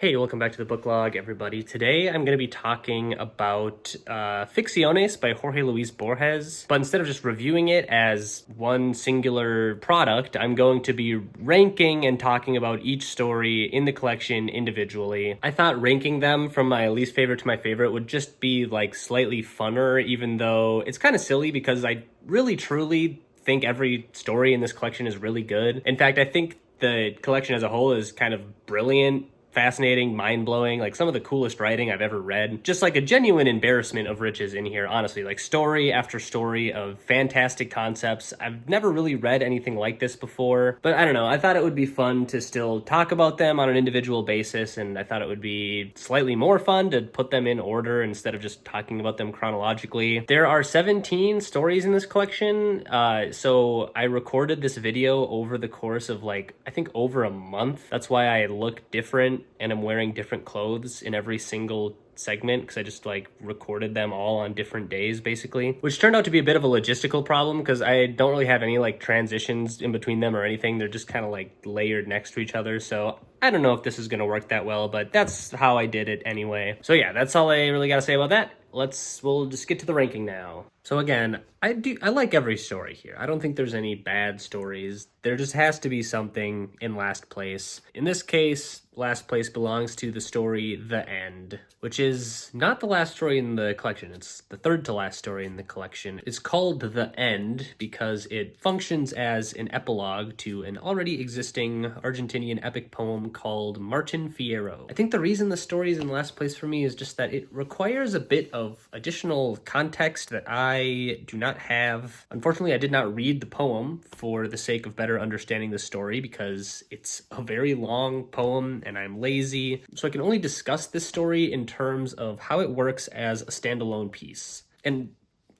Hey, welcome back to the book log, everybody. Today I'm going to be talking about Ficciones by Jorge Luis Borges, but instead of just reviewing it as one singular product, I'm going to be ranking and talking about each story in the collection individually. I thought ranking them from my least favorite to my favorite would just be like slightly funner, even though it's kind of silly because I really truly think every story in this collection is really good. In fact, I think the collection as a whole is kind of brilliant, fascinating, mind-blowing, like some of the coolest writing I've ever read. Just like a genuine embarrassment of riches in here, honestly, like story after story of fantastic concepts. I've never really read anything like this before, but I don't know, I thought it would be fun to still talk about them on an individual basis, and I thought it would be slightly more fun to put them in order instead of just talking about them chronologically. There are 17 stories in this collection, so I recorded this video over the course of I think over a month. That's why I look different and I'm wearing different clothes in every single segment because I just recorded them all on different days basically, which turned out to be a bit of a logistical problem because I don't really have any transitions in between them or anything. They're just kind of layered next to each other, so I don't know if this is going to work that well, but that's how I did it anyway. So yeah, that's all I really got to say about that. We'll just get to the ranking now. So again, I like every story here. I don't think there's any bad stories. There just has to be something in last place. In this case, last place belongs to the story The End, which is not the last story in the collection. It's the third to last story in the collection. It's called The End because it functions as an epilogue to an already existing Argentinian epic poem called Martin Fierro. I think the reason the story is in last place for me is just that it requires a bit of additional context that I do not have. Unfortunately, I did not read the poem for the sake of better understanding the story because it's a very long poem and I'm lazy. So I can only discuss this story in terms of how it works as a standalone piece. And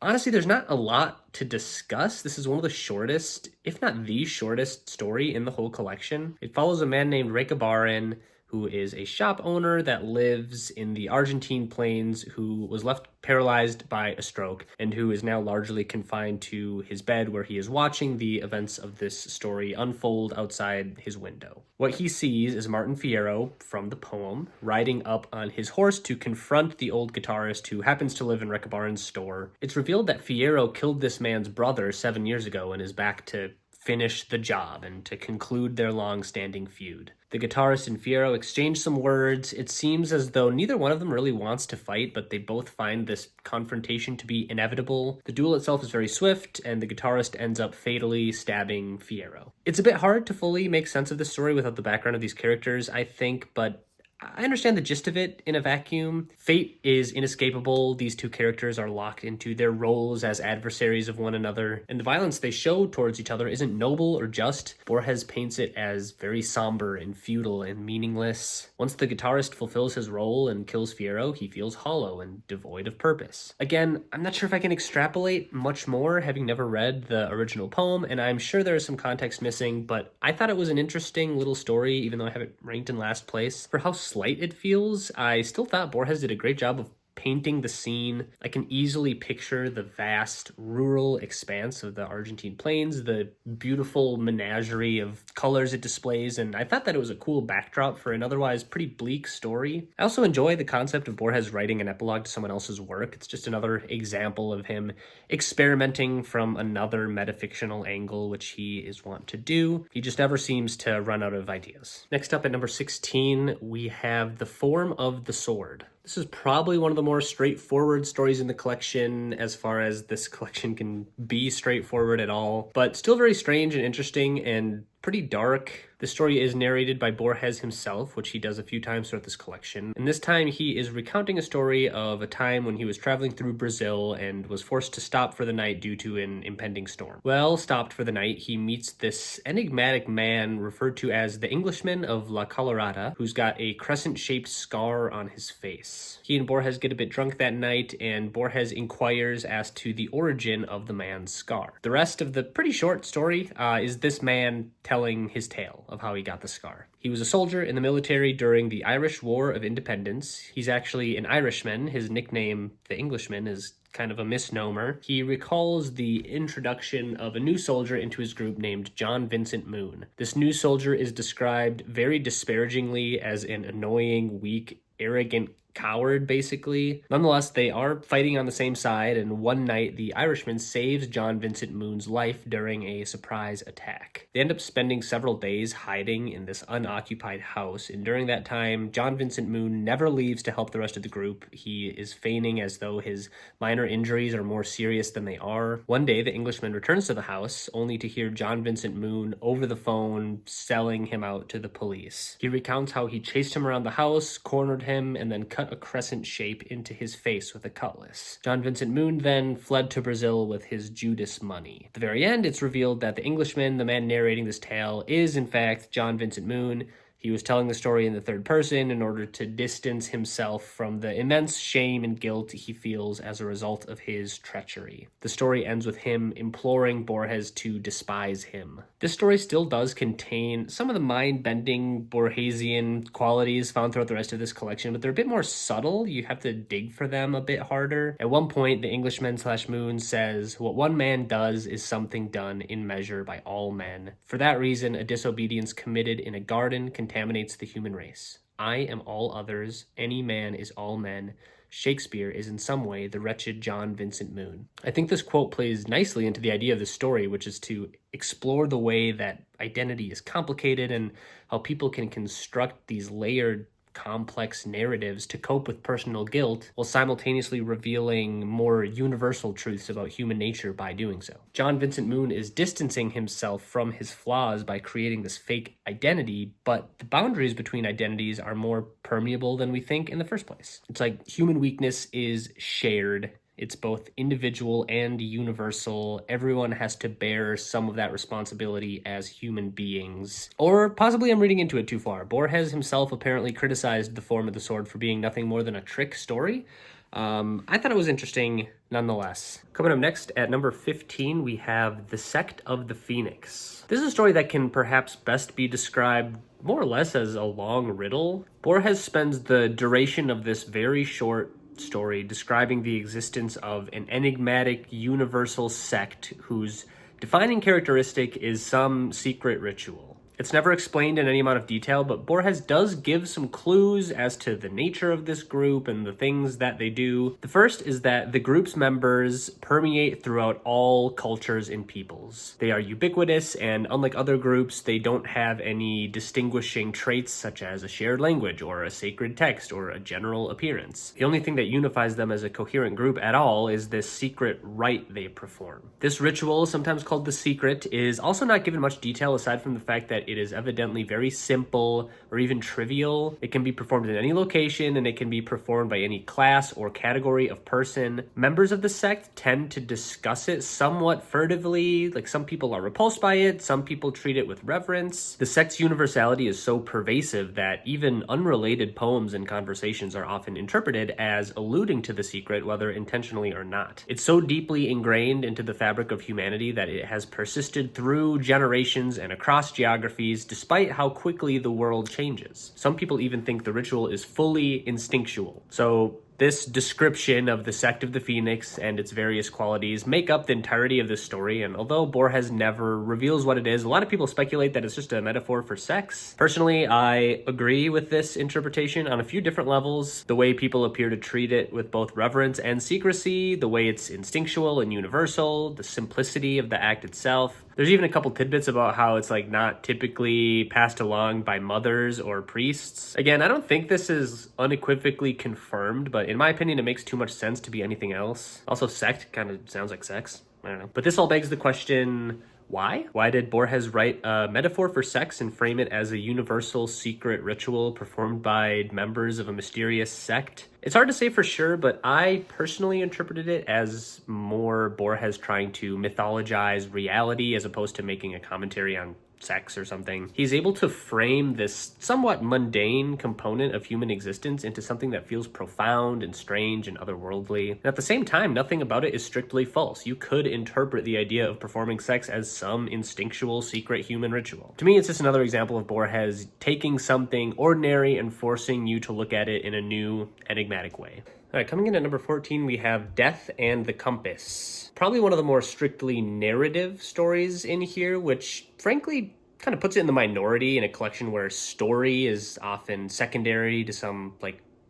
honestly, there's not a lot to discuss. This is one of the shortest, if not the shortest, story in the whole collection. It follows a man named Uqbar, who is a shop owner that lives in the Argentine plains, who was left paralyzed by a stroke and who is now largely confined to his bed where he is watching the events of this story unfold outside his window. What he sees is Martin Fierro, from the poem, riding up on his horse to confront the old guitarist who happens to live in Uqbar's store. It's revealed that Fierro killed this man's brother 7 years ago and is back to finish the job and to conclude their long-standing feud. The guitarist and Fierro exchange some words. It seems as though neither one of them really wants to fight, but they both find this confrontation to be inevitable. The duel itself is very swift, and the guitarist ends up fatally stabbing Fierro. It's a bit hard to fully make sense of this story without the background of these characters, I think, but I understand the gist of it in a vacuum. Fate is inescapable. These two characters are locked into their roles as adversaries of one another, and the violence they show towards each other isn't noble or just. Borges paints it as very somber and futile and meaningless. Once the guitarist fulfills his role and kills Fierro, he feels hollow and devoid of purpose. Again, I'm not sure if I can extrapolate much more, having never read the original poem, and I'm sure there is some context missing, but I thought it was an interesting little story, even though I have it ranked in last place. For how slight it feels, I still thought Borges did a great job of painting the scene. I can easily picture the vast rural expanse of the Argentine plains, the beautiful menagerie of colors it displays, and I thought that it was a cool backdrop for an otherwise pretty bleak story. I also enjoy the concept of Borges writing an epilogue to someone else's work. It's just another example of him experimenting from another metafictional angle, which he is wont to do. He just never seems to run out of ideas. Next up at number 16, we have The Form of the Sword. This is probably one of the more straightforward stories in the collection, as far as this collection can be straightforward at all, but still very strange and interesting and pretty dark. The story is narrated by Borges himself, which he does a few times throughout this collection. And this time he is recounting a story of a time when he was traveling through Brazil and was forced to stop for the night due to an impending storm. Well, stopped for the night, he meets this enigmatic man referred to as the Englishman of La Colorada, who's got a crescent-shaped scar on his face. He and Borges get a bit drunk that night, and Borges inquires as to the origin of the man's scar. The rest of the pretty short story is this man telling his tale of how he got the scar. He was a soldier in the military during the Irish War of Independence. He's actually an Irishman. His nickname, the Englishman, is kind of a misnomer. He recalls the introduction of a new soldier into his group named John Vincent Moon. This new soldier is described very disparagingly as an annoying, weak, arrogant coward, basically. Nonetheless, they are fighting on the same side, and one night the Irishman saves John Vincent Moon's life during a surprise attack. They end up spending several days hiding in this unoccupied house, and during that time, John Vincent Moon never leaves to help the rest of the group. He is feigning as though his minor injuries are more serious than they are. One day, the Englishman returns to the house, only to hear John Vincent Moon over the phone selling him out to the police. He recounts how he chased him around the house, cornered him, and then cut a crescent shape into his face with a cutlass. John Vincent Moon then fled to Brazil with his Judas money. At the very end, it's revealed that the Englishman, the man narrating this tale, is in fact John Vincent Moon. He was telling the story in the third person in order to distance himself from the immense shame and guilt he feels as a result of his treachery. The story ends with him imploring Borges to despise him. This story still does contain some of the mind-bending Borgesian qualities found throughout the rest of this collection, but they're a bit more subtle. You have to dig for them a bit harder. At one point, the Englishman/Moon says, "What one man does is something done in measure by all men. For that reason, a disobedience committed in a garden contaminates the human race. I am all others. Any man is all men. Shakespeare is in some way the wretched John Vincent Moon." I think this quote plays nicely into the idea of the story, which is to explore the way that identity is complicated and how people can construct these layered, complex narratives to cope with personal guilt while simultaneously revealing more universal truths about human nature by doing so. John Vincent Moon is distancing himself from his flaws by creating this fake identity, but the boundaries between identities are more permeable than we think in the first place. It's like human weakness is shared. It's both individual and universal. Everyone has to bear some of that responsibility as human beings. Or possibly I'm reading into it too far. Borges himself apparently criticized The Form of the Sword for being nothing more than a trick story. I thought it was interesting nonetheless. Coming up next at number 15, we have The Sect of the Phoenix. This is a story that can perhaps best be described more or less as a long riddle. Borges spends the duration of this very short story describing the existence of an enigmatic universal sect whose defining characteristic is some secret ritual. It's never explained in any amount of detail, but Borges does give some clues as to the nature of this group and the things that they do. The first is that the group's members permeate throughout all cultures and peoples. They are ubiquitous, and unlike other groups, they don't have any distinguishing traits such as a shared language or a sacred text or a general appearance. The only thing that unifies them as a coherent group at all is this secret rite they perform. This ritual, sometimes called the Secret, is also not given much detail aside from the fact that it is evidently very simple or even trivial. It can be performed in any location, and it can be performed by any class or category of person. Members of the sect tend to discuss it somewhat furtively. Like, some people are repulsed by it, some people treat it with reverence. The sect's universality is so pervasive that even unrelated poems and conversations are often interpreted as alluding to the secret, whether intentionally or not. It's so deeply ingrained into the fabric of humanity that it has persisted through generations and across geographies, despite how quickly the world changes. Some people even think the ritual is fully instinctual. So this description of the Sect of the Phoenix and its various qualities make up the entirety of this story, and although Borges never reveals what it is, a lot of people speculate that it's just a metaphor for sex. Personally, I agree with this interpretation on a few different levels. The way people appear to treat it with both reverence and secrecy, the way it's instinctual and universal, the simplicity of the act itself. There's even a couple tidbits about how it's like not typically passed along by mothers or priests. Again, I don't think this is unequivocally confirmed, but in my opinion, it makes too much sense to be anything else. Also, sect kind of sounds like sex. I don't know. But this all begs the question, why? Why did Borges write a metaphor for sex and frame it as a universal secret ritual performed by members of a mysterious sect? It's hard to say for sure, but I personally interpreted it as more Borges trying to mythologize reality as opposed to making a commentary on sex or something. He's able to frame this somewhat mundane component of human existence into something that feels profound and strange and otherworldly. And at the same time, nothing about it is strictly false. You could interpret the idea of performing sex as some instinctual, secret human ritual. To me, it's just another example of Borges taking something ordinary and forcing you to look at it in a new, enigmatic way. All right, coming in at number 14, we have Death and the Compass. Probably one of the more strictly narrative stories in here, which frankly kind of puts it in the minority in a collection where story is often secondary to some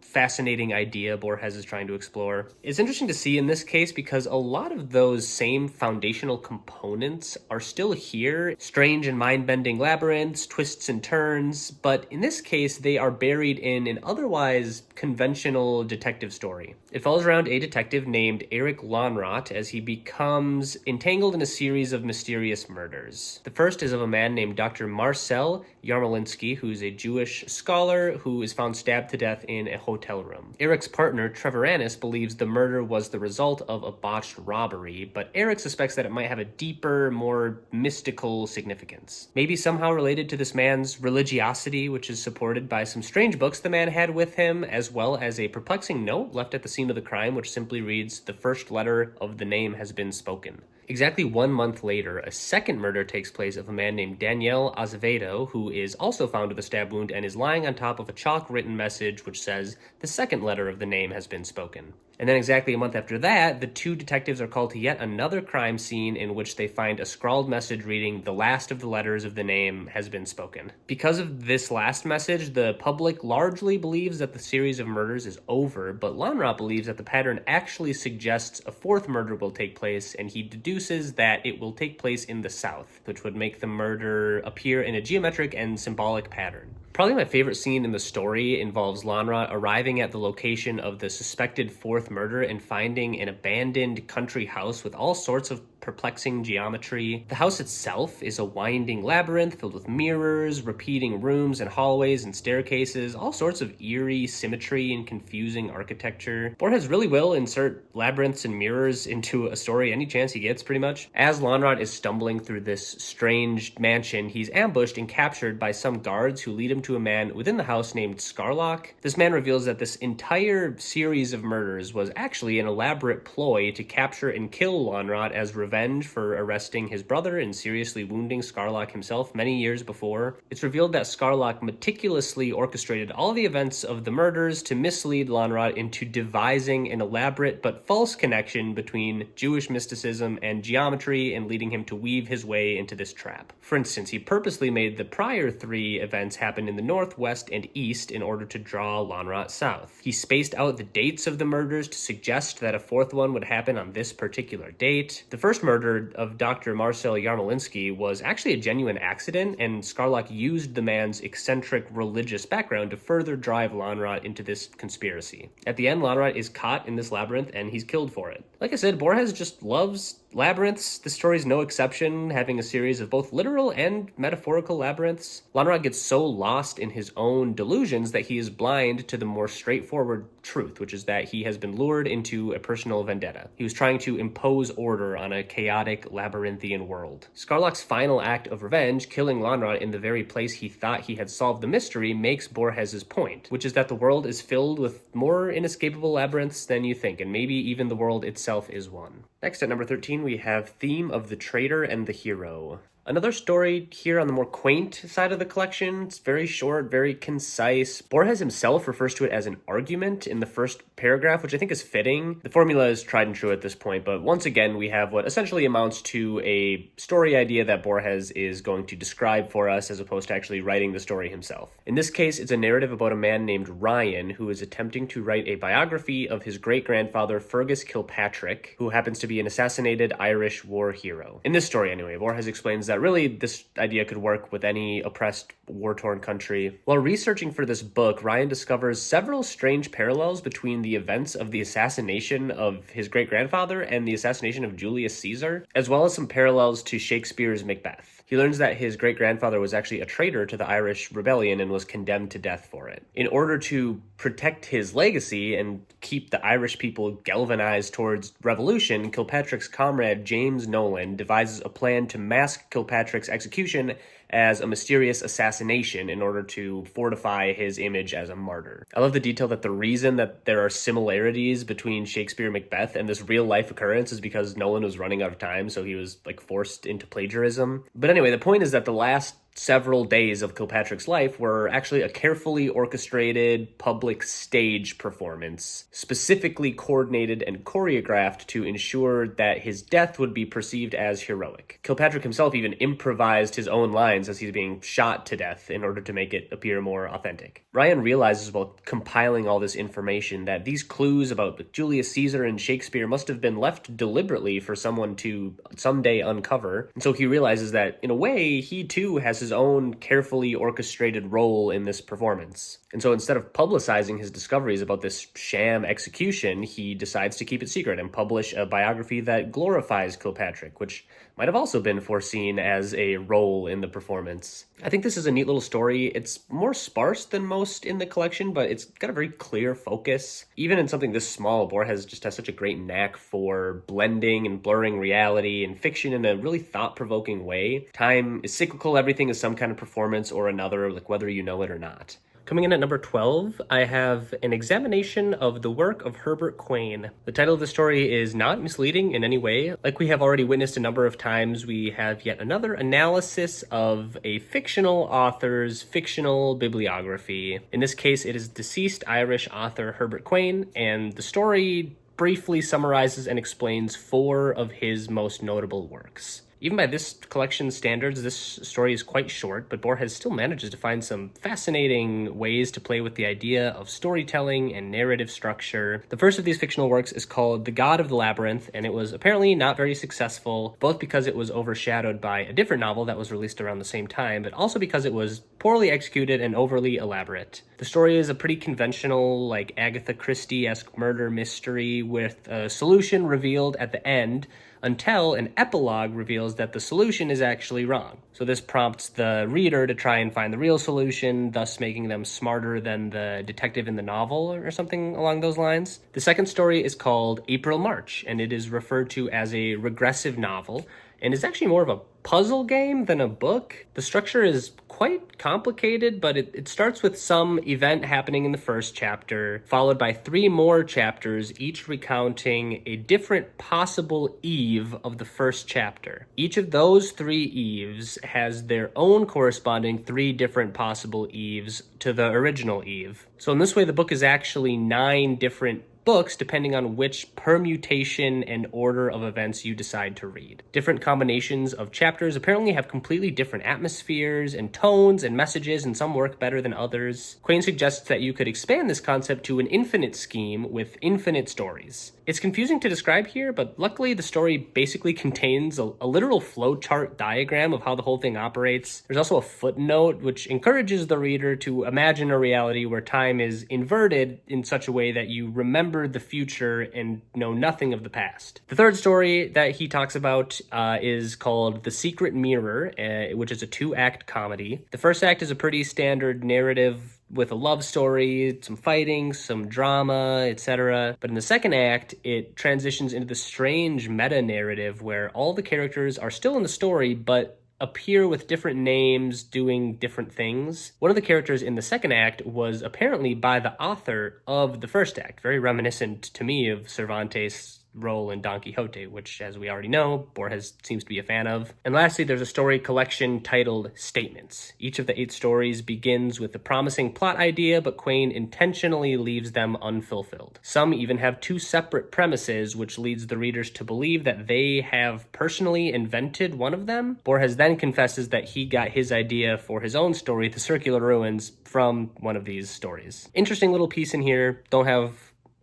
fascinating idea Borges is trying to explore. It's interesting to see in this case because a lot of those same foundational components are still here. Strange and mind-bending labyrinths, twists and turns, but in this case they are buried in an otherwise conventional detective story. It follows around a detective named Eric Lonrot as he becomes entangled in a series of mysterious murders. The first is of a man named Dr. Marcel Yarmolinsky, who is a Jewish scholar who is found stabbed to death in a hotel room. Eric's partner, Trevoranus, believes the murder was the result of a botched robbery, but Eric suspects that it might have a deeper, more mystical significance. Maybe somehow related to this man's religiosity, which is supported by some strange books the man had with him, as well as a perplexing note left at the scene of the crime, which simply reads, "The first letter of the name has been spoken." Exactly 1 month later, a second murder takes place of a man named Daniel Azevedo, who is also found with a stab wound and is lying on top of a chalk-written message which says, "The second letter of the name has been spoken." And then exactly a month after that, the two detectives are called to yet another crime scene in which they find a scrawled message reading, "The last of the letters of the name has been spoken." Because of this last message, the public largely believes that the series of murders is over, but Lonrot believes that the pattern actually suggests a fourth murder will take place, and he deduces that it will take place in the south, which would make the murder appear in a geometric and symbolic pattern. Probably my favorite scene in the story involves Lonrot arriving at the location of the suspected fourth murder and finding an abandoned country house with all sorts of perplexing geometry. The house itself is a winding labyrinth filled with mirrors, repeating rooms and hallways and staircases, all sorts of eerie symmetry and confusing architecture. Borges really will insert labyrinths and mirrors into a story any chance he gets, pretty much. As Lonrot is stumbling through this strange mansion, he's ambushed and captured by some guards who lead him to a man within the house named Scarlock. This man reveals that this entire series of murders was actually an elaborate ploy to capture and kill Lonrot as revenge for arresting his brother and seriously wounding Scarlock himself many years before. It's revealed that Scarlock meticulously orchestrated all the events of the murders to mislead Lonrot into devising an elaborate but false connection between Jewish mysticism and geometry and leading him to weave his way into this trap. For instance, he purposely made the prior three events happen in the north, west, and east in order to draw Lonrot south. He spaced out the dates of the murders to suggest that a fourth one would happen on this particular date. The first murder of Dr. Marcel Yarmolinsky was actually a genuine accident, and Scarlock used the man's eccentric religious background to further drive Lonrot into this conspiracy. At the end, Lonrot is caught in this labyrinth, and he's killed for it. Like I said, Borges just loves labyrinths. This story is no exception, having a series of both literal and metaphorical labyrinths. Lonrot gets so lost in his own delusions that he is blind to the more straightforward truth, which is that he has been lured into a personal vendetta. He was trying to impose order on a chaotic, labyrinthian world. Scarlock's final act of revenge, killing Lonrot in the very place he thought he had solved the mystery, makes Borges's point, which is that the world is filled with more inescapable labyrinths than you think, and maybe even the world itself is one. Next, at number 13, we have Theme of the Traitor and the Hero. Another story here on the more quaint side of the collection. It's very short, very concise. Borges himself refers to it as an argument in the first paragraph, which I think is fitting. The formula is tried and true at this point, but once again, we have what essentially amounts to a story idea that Borges is going to describe for us as opposed to actually writing the story himself. In this case, it's a narrative about a man named Ryan who is attempting to write a biography of his great-grandfather Fergus Kilpatrick, who happens to be an assassinated Irish war hero. In this story, anyway, Borges explains that really this idea could work with any oppressed, war-torn country. While researching for this book, Ryan discovers several strange parallels between the events of the assassination of his great-grandfather and the assassination of Julius Caesar, as well as some parallels to Shakespeare's Macbeth. He learns that his great-grandfather was actually a traitor to the Irish rebellion and was condemned to death for it. In order to protect his legacy and keep the Irish people galvanized towards revolution, Kilpatrick's comrade James Nolan devises a plan to mask Kilpatrick's execution as a mysterious assassination in order to fortify his image as a martyr. I love the detail that the reason that there are similarities between Shakespeare and Macbeth and this real-life occurrence is because Nolan was running out of time, so he was forced into plagiarism. But anyway, the point is that the last several days of Kilpatrick's life were actually a carefully orchestrated public stage performance, specifically coordinated and choreographed to ensure that his death would be perceived as heroic. Kilpatrick himself even improvised his own lines as he's being shot to death in order to make it appear more authentic. Ryan realizes while compiling all this information that these clues about Julius Caesar and Shakespeare must have been left deliberately for someone to someday uncover, and so he realizes that, in a way, he too has his own carefully orchestrated role in this performance. And so instead of publicizing his discoveries about this sham execution, he decides to keep it secret and publish a biography that glorifies Kilpatrick, which might have also been foreseen as a role in the performance. I think this is a neat little story. It's more sparse than most in the collection, but it's got a very clear focus. Even in something this small, Borges just has such a great knack for blending and blurring reality and fiction in a really thought-provoking way. Time is cyclical, everything is some kind of performance or another, like whether you know it or not. Coming in at number 12, I have an examination of the work of Herbert Quain. The title of the story is not misleading in any way. Like we have already witnessed a number of times, we have yet another analysis of a fictional author's fictional bibliography. In this case, it is deceased Irish author Herbert Quain, and the story briefly summarizes and explains 4 of his most notable works. Even by this collection's standards, this story is quite short, but Borges still manages to find some fascinating ways to play with the idea of storytelling and narrative structure. The first of these fictional works is called The God of the Labyrinth, and it was apparently not very successful, both because it was overshadowed by a different novel that was released around the same time, but also because it was poorly executed and overly elaborate. The story is a pretty conventional, like Agatha Christie-esque murder mystery with a solution revealed at the end, until an epilogue reveals that the solution is actually wrong. So this prompts the reader to try and find the real solution, thus making them smarter than the detective in the novel or something along those lines. The second story is called April March, and it is referred to as a regressive novel, and is actually more of a puzzle game than a book. The structure is quite complicated, but it starts with some event happening in the first chapter, followed by 3 more chapters, each recounting a different possible eve of the first chapter. Each of those 3 eves has their own corresponding 3 different possible eves to the original eve. So in this way, the book is actually 9 different books depending on which permutation and order of events you decide to read. Different combinations of chapters apparently have completely different atmospheres and tones and messages, and some work better than others. Quain suggests that you could expand this concept to an infinite scheme with infinite stories. It's confusing to describe here, but luckily the story basically contains a literal flowchart diagram of how the whole thing operates. There's also a footnote which encourages the reader to imagine a reality where time is inverted in such a way that you remember the future and know nothing of the past. The third story that he talks about is called The Secret Mirror, which is a 2-act comedy. The first act is a pretty standard narrative with a love story, some fighting, some drama, etc. But in the second act, it transitions into the strange meta-narrative where all the characters are still in the story, but appear with different names doing different things. One of the characters in the second act was apparently by the author of the first act, very reminiscent to me of Cervantes' role in Don Quixote, which, as we already know, Borges seems to be a fan of. And lastly, there's a story collection titled Statements. Each of the 8 stories begins with a promising plot idea, but Quain intentionally leaves them unfulfilled. Some even have 2 separate premises, which leads the readers to believe that they have personally invented one of them. Borges then confesses that he got his idea for his own story, The Circular Ruins, from one of these stories. Interesting little piece in here. Don't have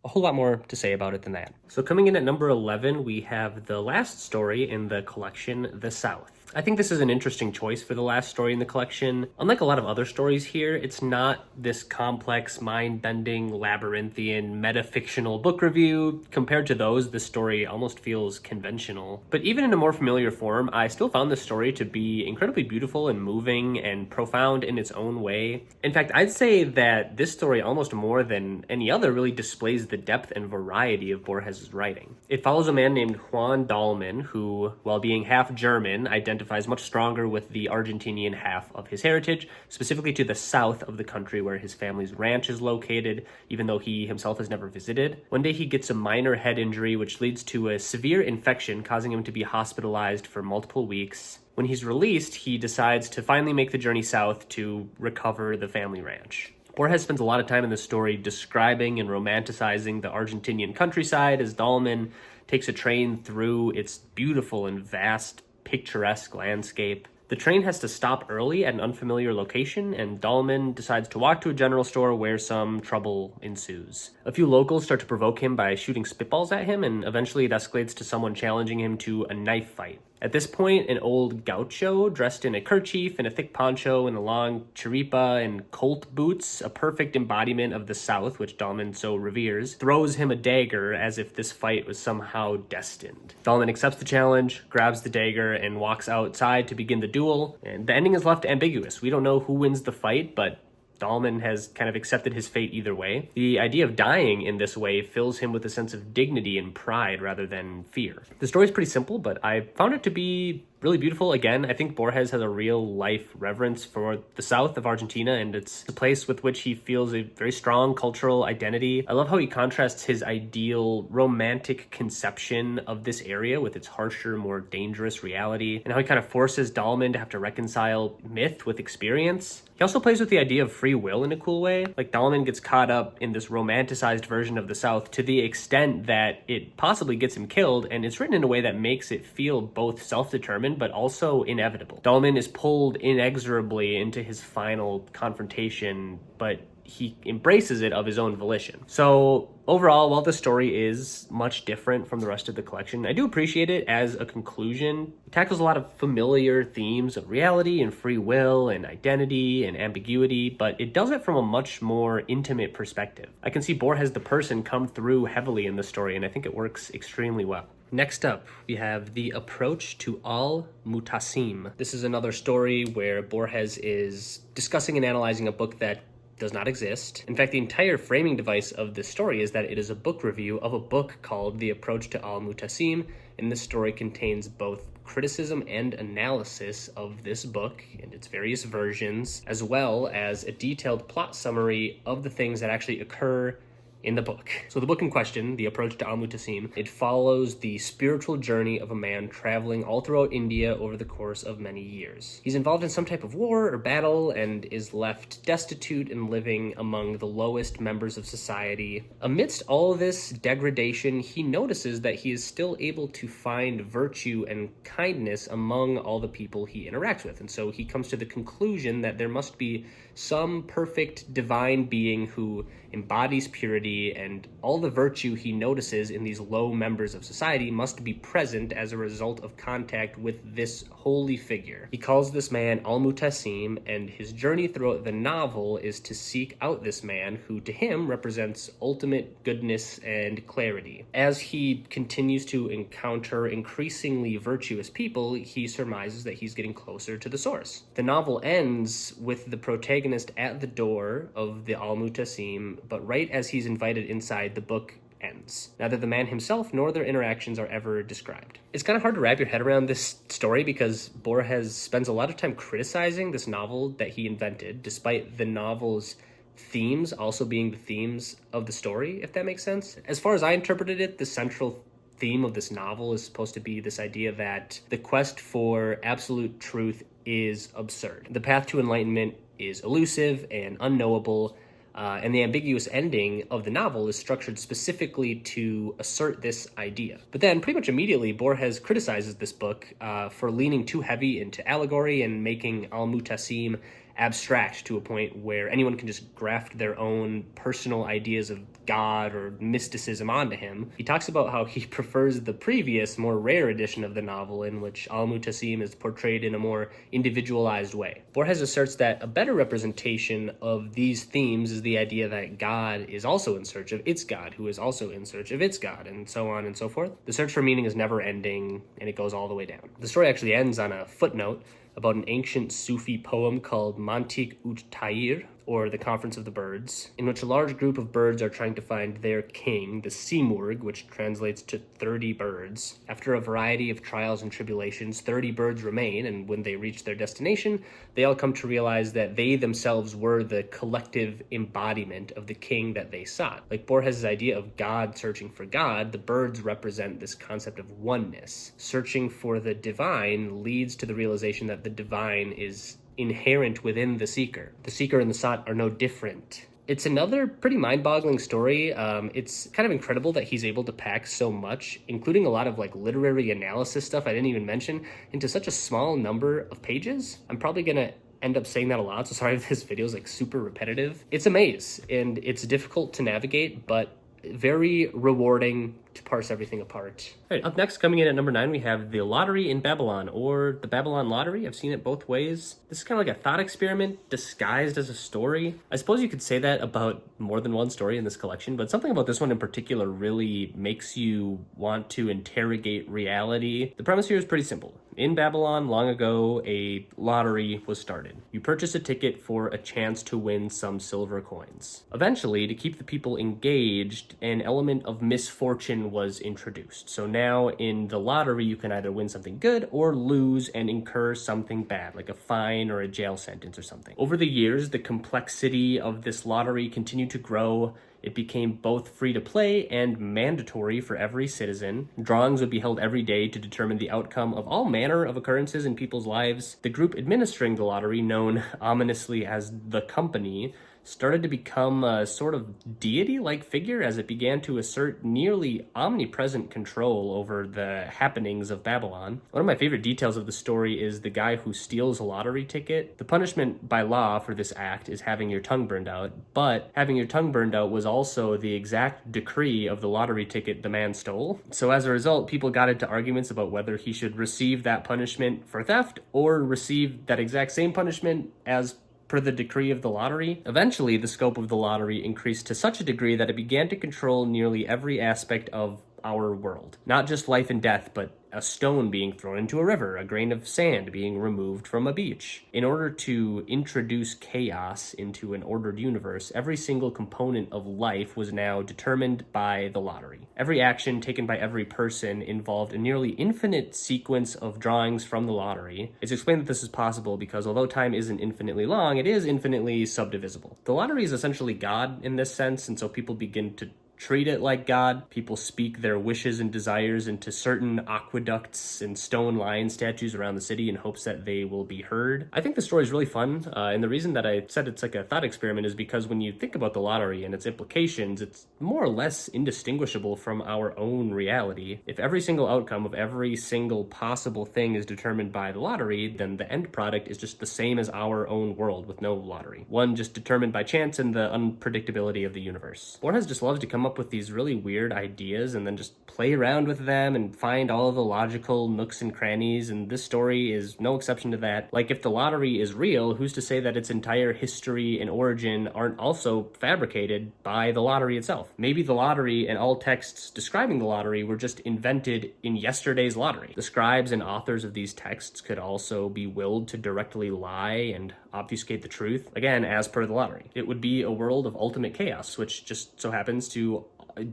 a whole lot more to say about it than that. So coming in at number 11, we have the last story in the collection, The South. I think this is an interesting choice for the last story in the collection. Unlike a lot of other stories here, it's not this complex, mind-bending, labyrinthian, metafictional book review. Compared to those, this story almost feels conventional. But even in a more familiar form, I still found this story to be incredibly beautiful and moving and profound in its own way. In fact, I'd say that this story, almost more than any other, really displays the depth and variety of Borges' writing. It follows a man named Juan Dahlmann, who, while being half German, identifies identifies much stronger with the Argentinian half of his heritage, specifically to the south of the country where his family's ranch is located, even though he himself has never visited. One day he gets a minor head injury, which leads to a severe infection, causing him to be hospitalized for multiple weeks. When he's released, he decides to finally make the journey south to recover the family ranch. Borges spends a lot of time in this story describing and romanticizing the Argentinian countryside as Tlön takes a train through its beautiful and vast, picturesque landscape. The train has to stop early at an unfamiliar location, and Tlön decides to walk to a general store where some trouble ensues. A few locals start to provoke him by shooting spitballs at him, and eventually it escalates to someone challenging him to a knife fight. At this point, an old gaucho dressed in a kerchief and a thick poncho and a long chiripa and colt boots, a perfect embodiment of the South, which Tlön so reveres, throws him a dagger as if this fight was somehow destined. Tlön accepts the challenge, grabs the dagger, and walks outside to begin the duel. And the ending is left ambiguous. We don't know who wins the fight, but Tlön has kind of accepted his fate either way. The idea of dying in this way fills him with a sense of dignity and pride rather than fear. The story is pretty simple, but I found it to be really beautiful. Again, I think Borges has a real life reverence for the south of Argentina, and it's a place with which he feels a very strong cultural identity. I love how he contrasts his ideal romantic conception of this area with its harsher, more dangerous reality, and how he kind of forces Tlön to have to reconcile myth with experience. He also plays with the idea of free will in a cool way. Like, Tlön gets caught up in this romanticized version of the South to the extent that it possibly gets him killed, and it's written in a way that makes it feel both self-determined but also inevitable. Tlön is pulled inexorably into his final confrontation, but he embraces it of his own volition. So overall, while the story is much different from the rest of the collection, I do appreciate it as a conclusion. It tackles a lot of familiar themes of reality and free will and identity and ambiguity, but it does it from a much more intimate perspective. I can see Borges the person come through heavily in the story, and I think it works extremely well. Next up, we have The Approach to Al-Mutasim. This is another story where Borges is discussing and analyzing a book that does not exist. In fact, the entire framing device of this story is that it is a book review of a book called The Approach to Al-Mutasim, and this story contains both criticism and analysis of this book and its various versions, as well as a detailed plot summary of the things that actually occur in the book. So the book in question, The Approach to Al-Mutasim, it follows the spiritual journey of a man traveling all throughout India over the course of many years. He's involved in some type of war or battle and is left destitute and living among the lowest members of society. Amidst all this degradation, he notices that he is still able to find virtue and kindness among all the people he interacts with. And so he comes to the conclusion that there must be some perfect divine being who embodies purity, and all the virtue he notices in these low members of society must be present as a result of contact with this holy figure. He calls this man Al-Mutasim, and his journey throughout the novel is to seek out this man who to him represents ultimate goodness and clarity. As he continues to encounter increasingly virtuous people, he surmises that he's getting closer to the source. The novel ends with the protagonist at the door of the Al-Mutasim, but right as he's invited inside, the book ends. Neither the man himself nor their interactions are ever described. It's kind of hard to wrap your head around this story because Borges spends a lot of time criticizing this novel that he invented, despite the novel's themes also being the themes of the story, if that makes sense. As far as I interpreted it, the central theme of this novel is supposed to be this idea that the quest for absolute truth is absurd. The path to enlightenment is elusive and unknowable, and the ambiguous ending of the novel is structured specifically to assert this idea. But then, pretty much immediately, Borges criticizes this book for leaning too heavy into allegory and making Al-Mutasim abstract to a point where anyone can just graft their own personal ideas of God or mysticism onto him. He talks about how he prefers the previous, more rare edition of the novel in which Al-Mutasim is portrayed in a more individualized way. Borges asserts that a better representation of these themes is the idea that God is also in search of its God, who is also in search of its God, and so on and so forth. The search for meaning is never ending, and it goes all the way down. The story actually ends on a footnote about an ancient Sufi poem called Mantiq ut Tayir. or the Conference of the Birds, in which a large group of birds are trying to find their king, the Simurg, which translates to 30 birds. After a variety of trials and tribulations, 30 birds remain, and when they reach their destination, they all come to realize that they themselves were the collective embodiment of the king that they sought. Like Borges' idea of God searching for God, the birds represent this concept of oneness. Searching for the divine leads to the realization that the divine is inherent within the seeker. The seeker and the sought are no different. It's another pretty mind-boggling story. It's kind of incredible that he's able to pack so much, including a lot of like literary analysis stuff I didn't even mention, into such a small number of pages. I'm probably gonna end up saying that a lot, so sorry if this video is like super repetitive. It's a maze, and it's difficult to navigate, but very rewarding to parse everything apart. All right, up next, coming in at number 9, we have The Lottery in Babylon, or The Babylon Lottery. I've seen it both ways. This is kind of like a thought experiment disguised as a story. I suppose you could say that about more than one story in this collection, but something about this one in particular really makes you want to interrogate reality. The premise here is pretty simple. In Babylon, long ago, a lottery was started. You purchase a ticket for a chance to win some silver coins. Eventually, to keep the people engaged, an element of misfortune was introduced. So now in the lottery, you can either win something good or lose and incur something bad, like a fine or a jail sentence or something. Over the years, the complexity of this lottery continued to grow. It became both free to play and mandatory for every citizen. Drawings would be held every day to determine the outcome of all manner of occurrences in people's lives. The group administering the lottery, known ominously as the Company, started to become a sort of deity-like figure as it began to assert nearly omnipresent control over the happenings of Babylon. One of my favorite details of the story is the guy who steals a lottery ticket. The punishment by law for this act is having your tongue burned out, but having your tongue burned out was also the exact decree of the lottery ticket the man stole. So as a result, people got into arguments about whether he should receive that punishment for theft or receive that exact same punishment as per the decree of the lottery. Eventually, the scope of the lottery increased to such a degree that it began to control nearly every aspect of our world. Not just life and death, but a stone being thrown into a river, a grain of sand being removed from a beach. In order to introduce chaos into an ordered universe, every single component of life was now determined by the lottery. Every action taken by every person involved a nearly infinite sequence of drawings from the lottery. It's explained that this is possible because although time isn't infinitely long, it is infinitely subdivisible. The lottery is essentially God in this sense, and so people begin to treat it like God. People speak their wishes and desires into certain aqueducts and stone lion statues around the city in hopes that they will be heard. I think the story is really fun, and the reason that I said it's like a thought experiment is because when you think about the lottery and its implications, it's more or less indistinguishable from our own reality. If every single outcome of every single possible thing is determined by the lottery, then the end product is just the same as our own world with no lottery. One just determined by chance and the unpredictability of the universe. Borges just loves to come up with these really weird ideas and then just play around with them and find all of the logical nooks and crannies, and this story is no exception to that. Like, if the lottery is real, who's to say that its entire history and origin aren't also fabricated by the lottery itself? Maybe the lottery and all texts describing the lottery were just invented in yesterday's lottery. The scribes and authors of these texts could also be willed to directly lie and obfuscate the truth, again, as per the lottery. It would be a world of ultimate chaos, which just so happens to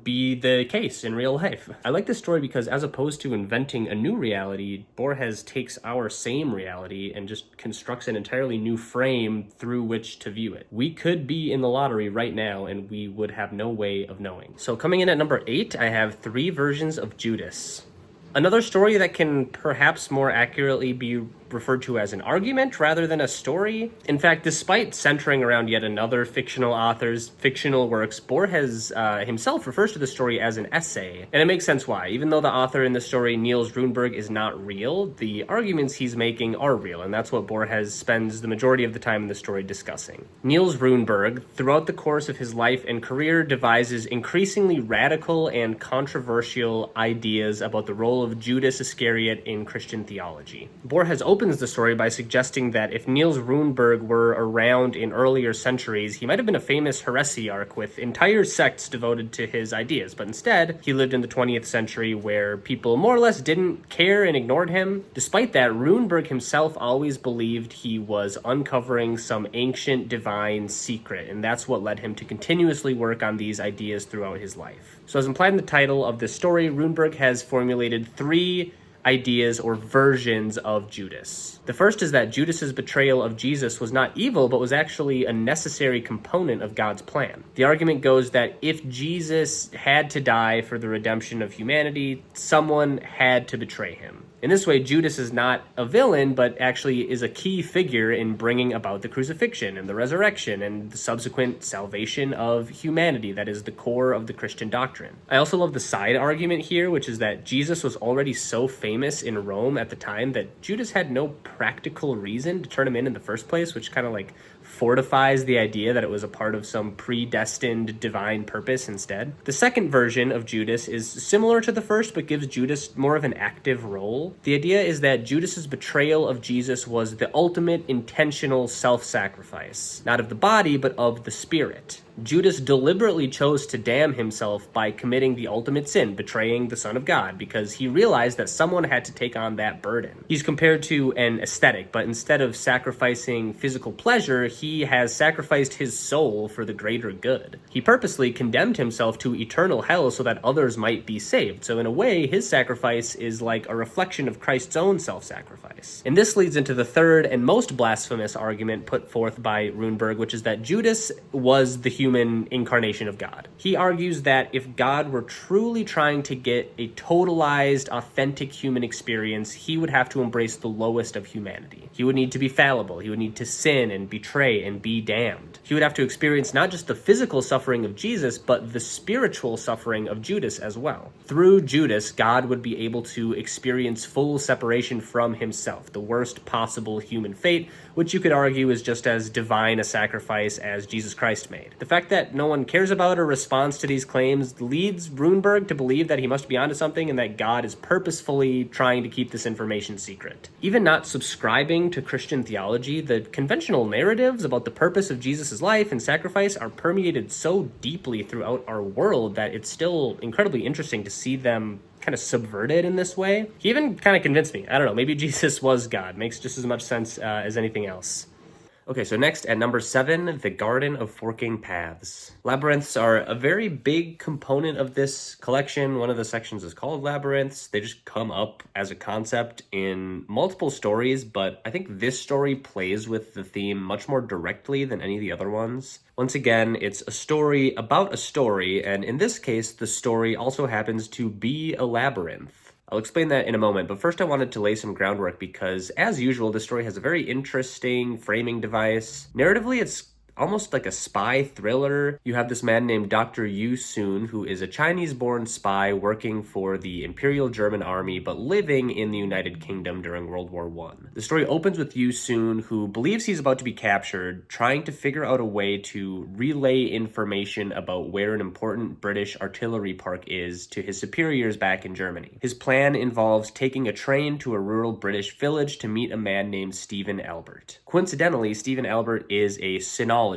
be the case in real life. I like this story because as opposed to inventing a new reality, Borges takes our same reality and just constructs an entirely new frame through which to view it. We could be in the lottery right now and we would have no way of knowing. So coming in at number 8, I have 3 versions of Judas. Another story that can perhaps more accurately be referred to as an argument rather than a story. In fact, despite centering around yet another fictional author's fictional works, Borges himself refers to the story as an essay. And it makes sense why. Even though the author in the story, Niels Runeberg, is not real, the arguments he's making are real, and that's what Borges spends the majority of the time in the story discussing. Niels Runeberg, throughout the course of his life and career, devises increasingly radical and controversial ideas about the role of Judas Iscariot in Christian theology. Borges opens opens the story by suggesting that if Niels Runeberg were around in earlier centuries, he might have been a famous heresiarch with entire sects devoted to his ideas, but instead, he lived in the 20th century where people more or less didn't care and ignored him. Despite that, Runeberg himself always believed he was uncovering some ancient divine secret, and that's what led him to continuously work on these ideas throughout his life. So as implied in the title of this story, Runeberg has formulated 3 ideas or versions of Judas. The first is that Judas's betrayal of Jesus was not evil, but was actually a necessary component of God's plan. The argument goes that if Jesus had to die for the redemption of humanity, someone had to betray him. In this way, Judas is not a villain, but actually is a key figure in bringing about the crucifixion and the resurrection and the subsequent salvation of humanity that is the core of the Christian doctrine. I also love the side argument here, which is that Jesus was already so famous in Rome at the time that Judas had no practical reason to turn him in the first place, which kind of fortifies the idea that it was a part of some predestined divine purpose instead. The second version of Judas is similar to the first, but gives Judas more of an active role. The idea is that Judas's betrayal of Jesus was the ultimate intentional self-sacrifice, not of the body, but of the spirit. Judas deliberately chose to damn himself by committing the ultimate sin, betraying the Son of God, because he realized that someone had to take on that burden. He's compared to an ascetic, but instead of sacrificing physical pleasure, he has sacrificed his soul for the greater good. He purposely condemned himself to eternal hell so that others might be saved. So in a way, his sacrifice is like a reflection of Christ's own self-sacrifice. And this leads into the third and most blasphemous argument put forth by Runeberg, which is that Judas was the human incarnation of God. He argues that if God were truly trying to get a totalized, authentic human experience, he would have to embrace the lowest of humanity. He would need to be fallible. He would need to sin and betray and be damned. He would have to experience not just the physical suffering of Jesus, but the spiritual suffering of Judas as well. Through Judas, God would be able to experience full separation from himself, the worst possible human fate, which you could argue is just as divine a sacrifice as Jesus Christ made. The fact that no one cares about or responds to these claims leads Runeberg to believe that he must be onto something and that God is purposefully trying to keep this information secret. Even not subscribing to Christian theology, the conventional narratives about the purpose of Jesus' life and sacrifice are permeated so deeply throughout our world that it's still incredibly interesting to see them kind of subverted in this way. He even kind of convinced me. I don't know, maybe Jesus was God. Makes just as much sense as anything else. Okay, so next at number 7, the Garden of Forking Paths. Labyrinths are a very big component of this collection. One of the sections is called Labyrinths. They just come up as a concept in multiple stories, but I think this story plays with the theme much more directly than any of the other ones. Once again, it's a story about a story, and in this case, the story also happens to be a labyrinth. I'll explain that in a moment, but first I wanted to lay some groundwork because, as usual, this story has a very interesting framing device. Narratively, it's almost like a spy thriller. You have this man named Dr. Yu Sun, who is a Chinese-born spy working for the Imperial German Army, but living in the United Kingdom during World War I. The story opens with Yu Sun, who believes he's about to be captured, trying to figure out a way to relay information about where an important British artillery park is to his superiors back in Germany. His plan involves taking a train to a rural British village to meet a man named Stephen Albert. Coincidentally, Stephen Albert is a sinologist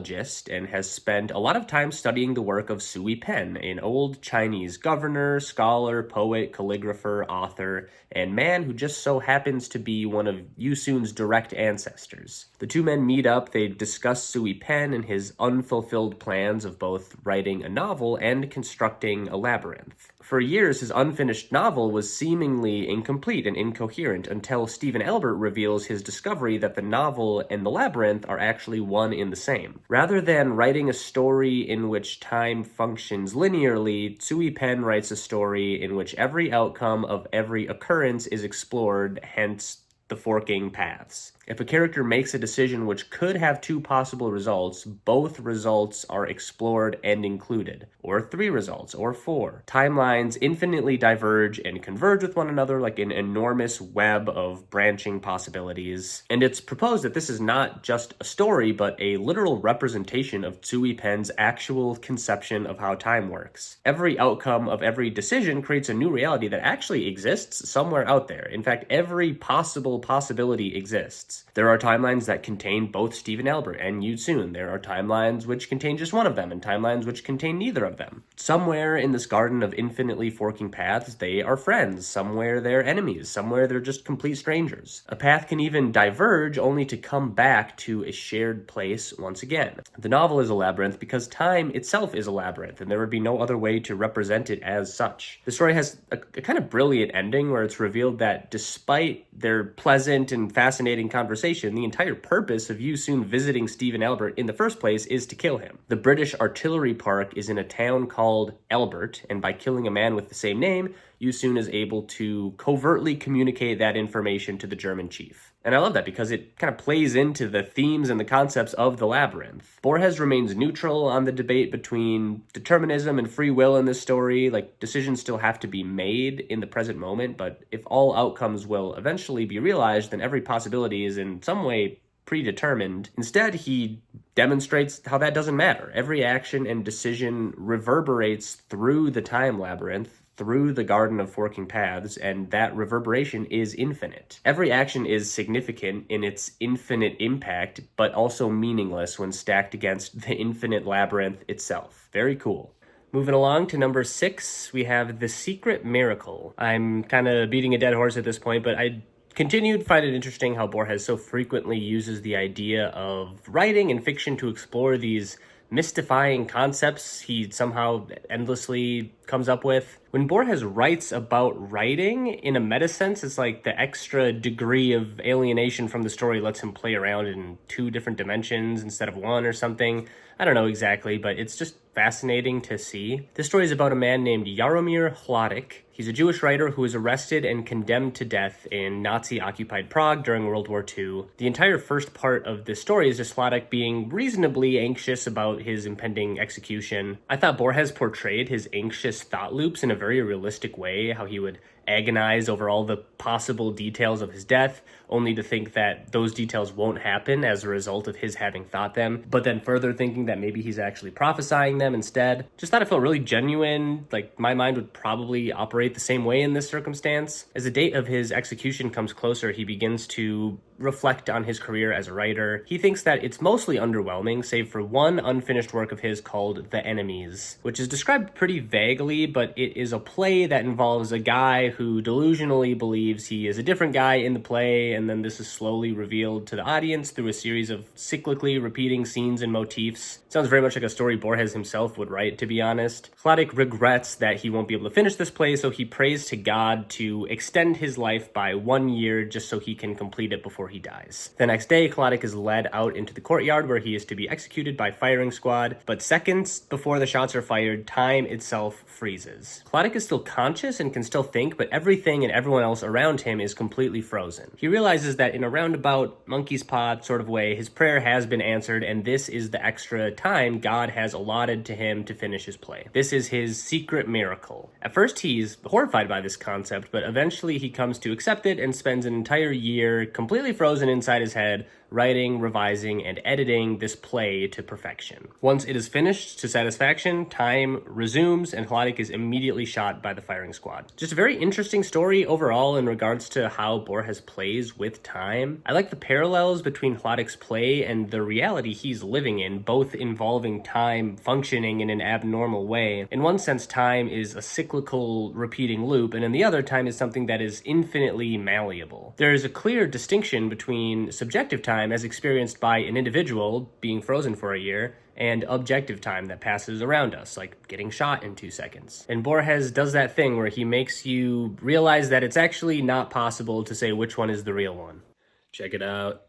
and has spent a lot of time studying the work of Sui Pen, an old Chinese governor, scholar, poet, calligrapher, author, and man who just so happens to be one of Yu Sun's direct ancestors. The two men meet up, they discuss Sui Pen and his unfulfilled plans of both writing a novel and constructing a labyrinth. For years, his unfinished novel was seemingly incomplete and incoherent until Stephen Albert reveals his discovery that the novel and the labyrinth are actually one in the same. Rather than writing a story in which time functions linearly, Sui Pen writes a story in which every outcome of every occurrence is explored, hence the forking paths. If a character makes a decision which could have 2 possible results, both results are explored and included, or 3 results, or 4. Timelines infinitely diverge and converge with one another like an enormous web of branching possibilities. And it's proposed that this is not just a story, but a literal representation of Sui Pen's actual conception of how time works. Every outcome of every decision creates a new reality that actually exists somewhere out there. In fact, every possible possibility exists. There are timelines that contain both Steve and Albert and Yu-Sun. There are timelines which contain just one of them and timelines which contain neither of them. Somewhere in this garden of infinitely forking paths, they are friends. Somewhere they're enemies. Somewhere they're just complete strangers. A path can even diverge only to come back to a shared place once again. The novel is a labyrinth because time itself is a labyrinth, and there would be no other way to represent it as such. The story has a kind of brilliant ending where it's revealed that despite their pleasant and fascinating conversation, the entire purpose of Yu-Sun visiting Steve and Albert in the first place is to kill him. The British artillery park is in a town called Albert, and by killing a man with the same name, Yu-Sun is able to covertly communicate that information to the German chief. And I love that because it kind of plays into the themes and the concepts of the labyrinth. Borges remains neutral on the debate between determinism and free will in this story. Like, decisions still have to be made in the present moment, but if all outcomes will eventually be realized, then every possibility is in some way predetermined. Instead, he demonstrates how that doesn't matter. Every action and decision reverberates through the time labyrinth, through the garden of forking paths, and that reverberation is infinite. Every action is significant in its infinite impact, but also meaningless when stacked against the infinite labyrinth itself. Very cool. Moving along to number 6, we have The Secret Miracle. I'm kind of beating a dead horse at this point, but I continued to find it interesting how Borges so frequently uses the idea of writing and fiction to explore these mystifying concepts he somehow endlessly comes up with. When Borges writes about writing, in a meta sense, it's like the extra degree of alienation from the story lets him play around in 2 different dimensions instead of 1 or something. I don't know exactly, but it's just fascinating to see. This story is about a man named Jaromir Hladic. He's a Jewish writer who was arrested and condemned to death in Nazi-occupied Prague during World War II. The entire first part of this story is just Hladic being reasonably anxious about his impending execution. I thought Borges portrayed his anxious thought loops in a very realistic way, how he would agonize over all the possible details of his death, only to think that those details won't happen as a result of his having thought them, but then further thinking that maybe he's actually prophesying them instead. Just thought it felt really genuine, like my mind would probably operate the same way in this circumstance. As the date of his execution comes closer, he begins to reflect on his career as a writer. He thinks that it's mostly underwhelming, save for one unfinished work of his called The Enemies, which is described pretty vaguely, but it is a play that involves a guy who delusionally believes he is a different guy in the play, and then this is slowly revealed to the audience through a series of cyclically repeating scenes and motifs. Sounds very much like a story Borges himself would write, to be honest. Hladic regrets that he won't be able to finish this play, so he prays to God to extend his life by 1 year just so he can complete it before he dies. The next day, Hladic is led out into the courtyard where he is to be executed by firing squad, but seconds before the shots are fired, time itself freezes. Hladic is still conscious and can still think, but everything and everyone else around him is completely frozen. He realizes that in a roundabout, monkey's paw sort of way, his prayer has been answered, and this is the extra time God has allotted to him to finish his play. This is his secret miracle. At first, he's horrified by this concept, but eventually he comes to accept it and spends an entire year completely frozen inside his head, writing, revising, and editing this play to perfection. Once it is finished to satisfaction, time resumes, and Hladic is immediately shot by the firing squad. Just a very interesting story overall in regards to how Borges plays with time. I like the parallels between Hladic's play and the reality he's living in, both involving time functioning in an abnormal way. In one sense, time is a cyclical repeating loop, and in the other, time is something that is infinitely malleable. There is a clear distinction between subjective time as experienced by an individual being frozen for a year and objective time that passes around us, like getting shot in 2 seconds. And Borges does that thing where he makes you realize that it's actually not possible to say which one is the real one. Check it out.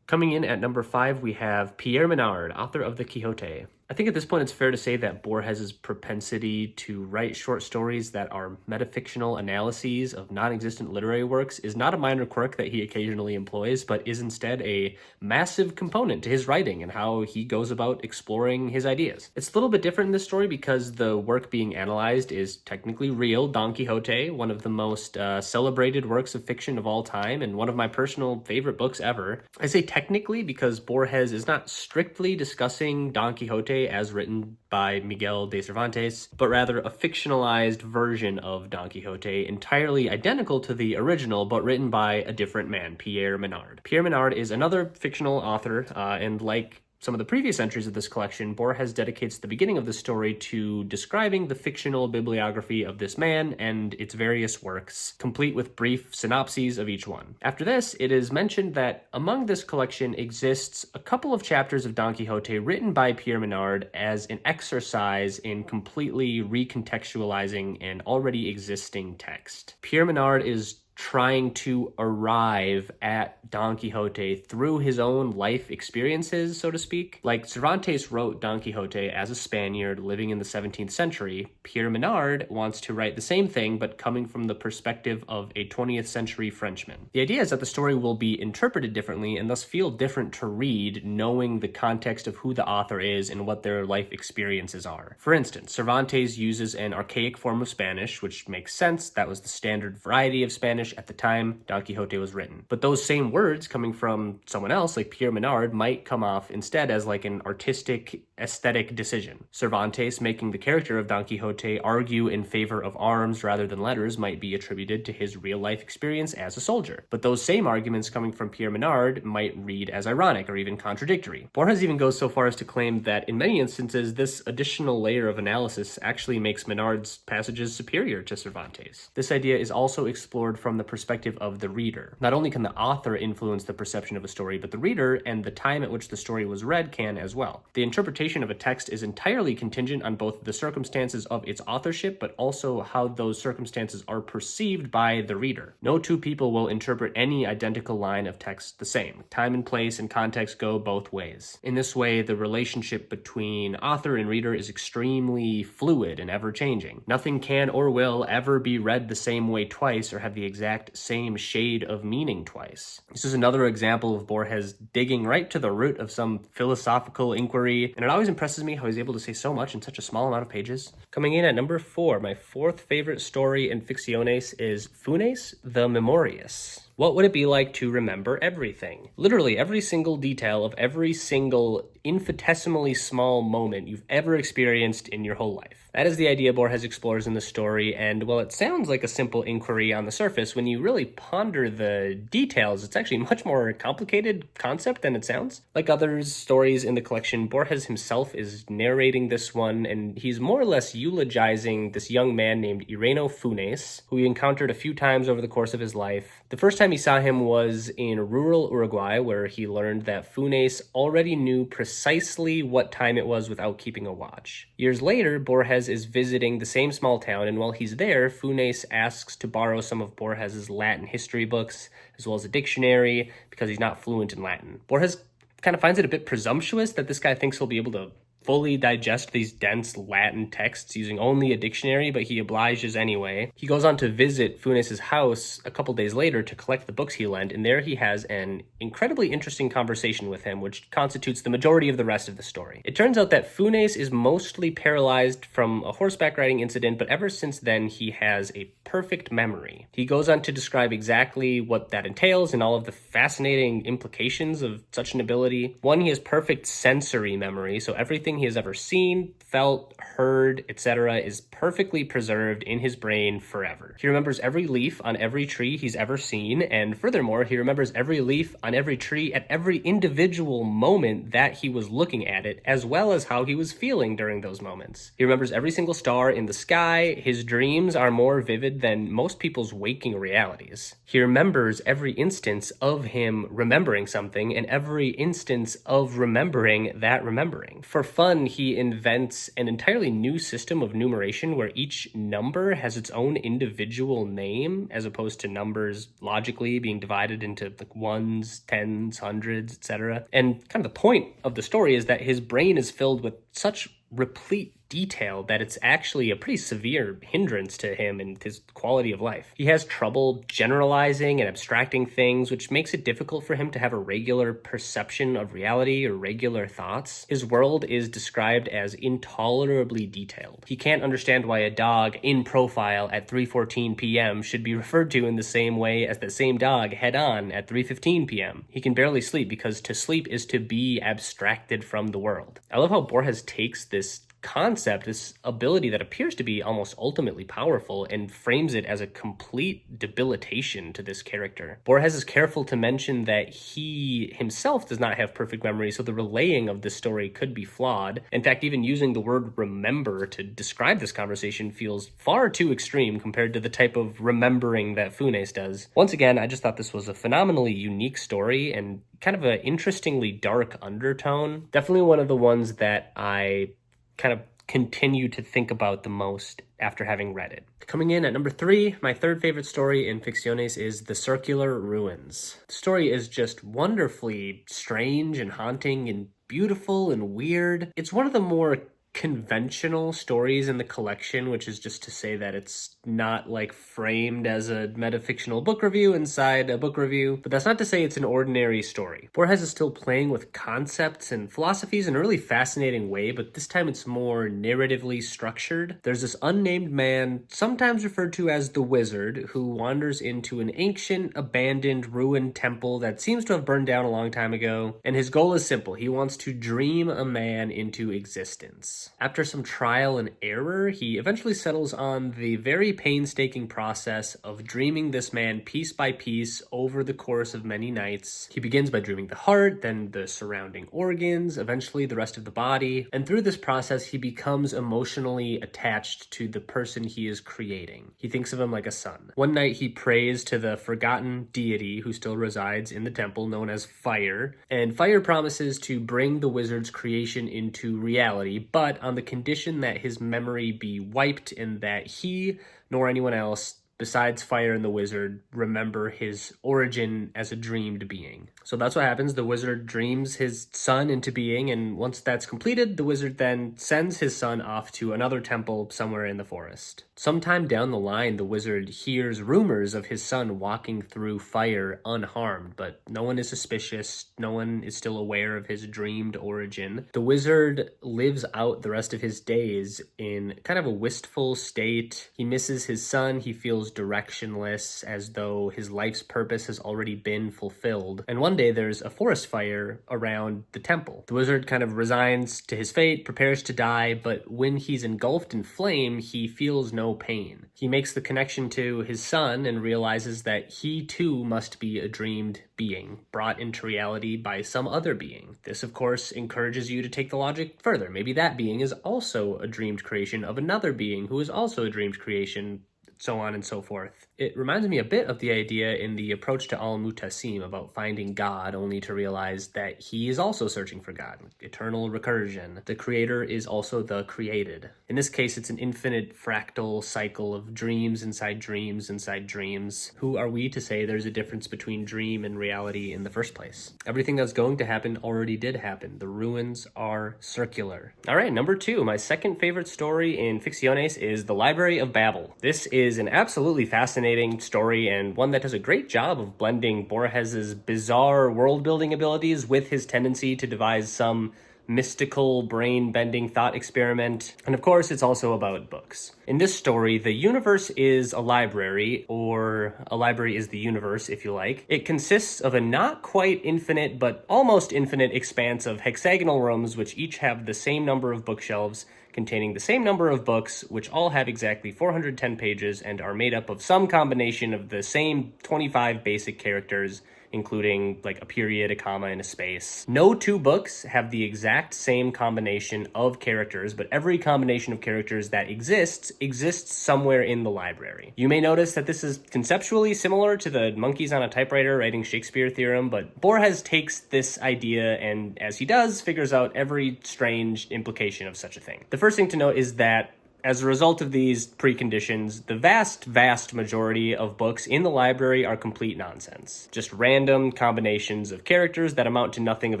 Coming in at number 5, we have Pierre Menard, author of the Quixote. I think at this point it's fair to say that Borges' propensity to write short stories that are metafictional analyses of non-existent literary works is not a minor quirk that he occasionally employs, but is instead a massive component to his writing and how he goes about exploring his ideas. It's a little bit different in this story because the work being analyzed is technically real Don Quixote, one of the most celebrated works of fiction of all time and one of my personal favorite books ever. I say technically because Borges is not strictly discussing Don Quixote Quixote as written by Miguel de Cervantes, but rather a fictionalized version of Don Quixote, entirely identical to the original, but written by a different man, Pierre Menard. Pierre Menard is another fictional author, and like some of the previous entries of this collection, Borges dedicates the beginning of the story to describing the fictional bibliography of this man and its various works, complete with brief synopses of each one. After this, it is mentioned that among this collection exists a couple of chapters of Don Quixote written by Pierre Menard as an exercise in completely recontextualizing an already existing text. Pierre Menard is trying to arrive at Don Quixote through his own life experiences, so to speak. Like Cervantes wrote Don Quixote as a Spaniard living in the 17th century, Pierre Menard wants to write the same thing, but coming from the perspective of a 20th century Frenchman. The idea is that the story will be interpreted differently and thus feel different to read, knowing the context of who the author is and what their life experiences are. For instance, Cervantes uses an archaic form of Spanish, which makes sense. That was the standard variety of Spanish at the time Don Quixote was written. But those same words coming from someone else like Pierre Menard might come off instead as like an artistic, aesthetic decision. Cervantes making the character of Don Quixote argue in favor of arms rather than letters might be attributed to his real-life experience as a soldier. But those same arguments coming from Pierre Menard might read as ironic or even contradictory. Borges even goes so far as to claim that in many instances, this additional layer of analysis actually makes Menard's passages superior to Cervantes. This idea is also explored from the perspective of the reader. Not only can the author influence the perception of a story, but the reader and the time at which the story was read can as well. The interpretation of a text is entirely contingent on both the circumstances of its authorship, but also how those circumstances are perceived by the reader. No two people will interpret any identical line of text the same. Time and place and context go both ways. In this way, the relationship between author and reader is extremely fluid and ever-changing. Nothing can or will ever be read the same way twice or have the exact same shade of meaning twice. This is another example of Borges digging right to the root of some philosophical inquiry, and it always impresses me how he's able to say so much in such a small amount of pages. Coming in at number 4, my fourth favorite story in Ficciones is Funes the Memorious. What would it be like to remember everything? Literally every single detail of every single infinitesimally small moment you've ever experienced in your whole life. That is the idea Borges explores in the story, and while it sounds like a simple inquiry on the surface, when you really ponder the details, it's actually a much more complicated concept than it sounds. Like other stories in the collection, Borges himself is narrating this one, and he's more or less eulogizing this young man named Ireno Funes, who he encountered a few times over the course of his life. The first time he saw him was in rural Uruguay, where he learned that Funes already knew precisely what time it was without keeping a watch. Years later, Borges is visiting the same small town, and while he's there, Funes asks to borrow some of Borges's Latin history books, as well as a dictionary, because he's not fluent in Latin. Borges kind of finds it a bit presumptuous that this guy thinks he'll be able to fully digest these dense Latin texts using only a dictionary, but he obliges anyway. He goes on to visit Funes' house a couple days later to collect the books he lent, and there he has an incredibly interesting conversation with him, which constitutes the majority of the rest of the story. It turns out that Funes is mostly paralyzed from a horseback riding incident, but ever since then he has a perfect memory. He goes on to describe exactly what that entails and all of the fascinating implications of such an ability. One, he has perfect sensory memory, so everything he has ever seen, felt, heard, etc. is perfectly preserved in his brain forever. He remembers every leaf on every tree he's ever seen, and furthermore, he remembers every leaf on every tree at every individual moment that he was looking at it, as well as how he was feeling during those moments. He remembers every single star in the sky. His dreams are more vivid than most people's waking realities. He remembers every instance of him remembering something and every instance of remembering that remembering. For fun, he invents an entirely new system of numeration where each number has its own individual name, as opposed to numbers logically being divided into like ones, tens, hundreds, etc. And kind of the point of the story is that his brain is filled with such replete detailed that it's actually a pretty severe hindrance to him and his quality of life. He has trouble generalizing and abstracting things, which makes it difficult for him to have a regular perception of reality or regular thoughts. His world is described as intolerably detailed. He can't understand why a dog in profile at 3:14 p.m. should be referred to in the same way as the same dog head on at 3:15 p.m. He can barely sleep because to sleep is to be abstracted from the world. I love how Borges takes this concept, this ability that appears to be almost ultimately powerful, and frames it as a complete debilitation to this character. Borges is careful to mention that he himself does not have perfect memory, so the relaying of this story could be flawed. In fact, even using the word remember to describe this conversation feels far too extreme compared to the type of remembering that Funes does. Once again, I just thought this was a phenomenally unique story and kind of an interestingly dark undertone. Definitely one of the ones that I kind of continue to think about the most after having read it. Coming in at number 3, my third favorite story in Ficciones is The Circular Ruins. The story is just wonderfully strange and haunting and beautiful and weird. It's one of the more conventional stories in the collection, which is just to say that it's not like framed as a metafictional book review inside a book review, but that's not to say it's an ordinary story. Borges is still playing with concepts and philosophies in a really fascinating way, but this time it's more narratively structured. There's this unnamed man, sometimes referred to as the Wizard, who wanders into an ancient, abandoned, ruined temple that seems to have burned down a long time ago, and his goal is simple. He wants to dream a man into existence. After some trial and error, he eventually settles on the very painstaking process of dreaming this man piece by piece over the course of many nights. He begins by dreaming the heart, then the surrounding organs, eventually the rest of the body, and through this process he becomes emotionally attached to the person he is creating. He thinks of him like a son. One night he prays to the forgotten deity who still resides in the temple, known as Fire, and Fire promises to bring the wizard's creation into reality, but on the condition that his memory be wiped and that he, nor anyone else besides Fire and the Wizard, remember his origin as a dreamed being. So that's what happens. The Wizard dreams his son into being, and once that's completed, the Wizard then sends his son off to another temple somewhere in the forest. Sometime down the line, the Wizard hears rumors of his son walking through Fire unharmed, but no one is suspicious. No one is still aware of his dreamed origin. The Wizard lives out the rest of his days in kind of a wistful state. He misses his son. He feels directionless, as though his life's purpose has already been fulfilled. And one day there's a forest fire around the temple. The Wizard kind of resigns to his fate, prepares to die, but when he's engulfed in flame, he feels no pain. He makes the connection to his son and realizes that he too must be a dreamed being, brought into reality by some other being. This, of course, encourages you to take the logic further. Maybe that being is also a dreamed creation of another being who is also a dreamed creation, so on and so forth. It reminds me a bit of the idea in the approach to Al-Mutasim about finding God only to realize that he is also searching for God. Eternal recursion. The creator is also the created. In this case, it's an infinite fractal cycle of dreams inside dreams inside dreams. Who are we to say there's a difference between dream and reality in the first place? Everything that's going to happen already did happen. The ruins are circular. All right, number 2. My second favorite story in Ficciones is The Library of Babel. This is an absolutely fascinating story and one that does a great job of blending Borges's bizarre world-building abilities with his tendency to devise some mystical, brain-bending thought experiment. And of course, it's also about books. In this story, the universe is a library, or a library is the universe, if you like. It consists of a not quite infinite, but almost infinite expanse of hexagonal rooms, which each have the same number of bookshelves, containing the same number of books, which all have exactly 410 pages and are made up of some combination of the same 25 basic characters, including like a period, a comma, and a space. No two books have the exact same combination of characters, but every combination of characters that exists somewhere in the library. You may notice that this is conceptually similar to the monkeys on a typewriter writing Shakespeare theorem, but Borges takes this idea and, as he does, figures out every strange implication of such a thing. The first thing to note is that As a result of these preconditions, the vast majority of books in the library are complete nonsense. Just random combinations of characters that amount to nothing of